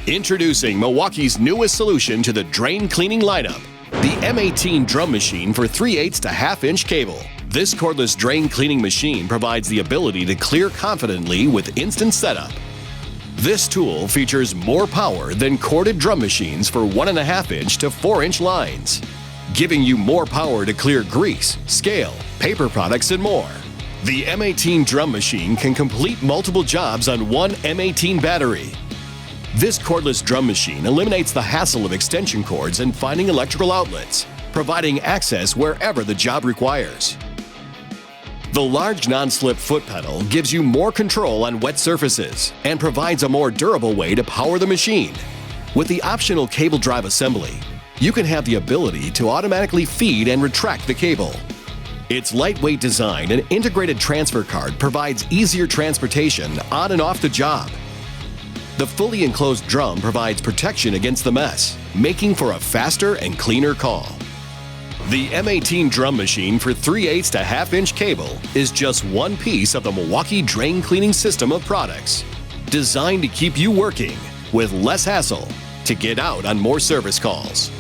Introducing Milwaukee's newest solution to the drain cleaning lineup, the M18 Drum Machine for 3/8 to half-inch cable. This cordless drain cleaning machine provides the ability to clear confidently with instant setup. This tool features more power than corded drum machines for 1.5-inch to 4-inch lines, giving you more power to clear grease, scale, paper products, and more. The M18 Drum Machine can complete multiple jobs on one M18 battery. This cordless drum machine eliminates the hassle of extension cords and finding electrical outlets, providing access wherever the job requires. The large non-slip foot pedal gives you more control on wet surfaces and provides a more durable way to power the machine. With the optional cable drive assembly, you can have the ability to automatically feed and retract the cable. Its lightweight design and integrated transfer card provides easier transportation on and off the job. The fully enclosed drum provides protection against the mess, making for a faster and cleaner call. The M18 Drum Machine for 3/8 to half-inch cable is just one piece of the Milwaukee drain cleaning system of products, designed to keep you working with less hassle to get out on more service calls.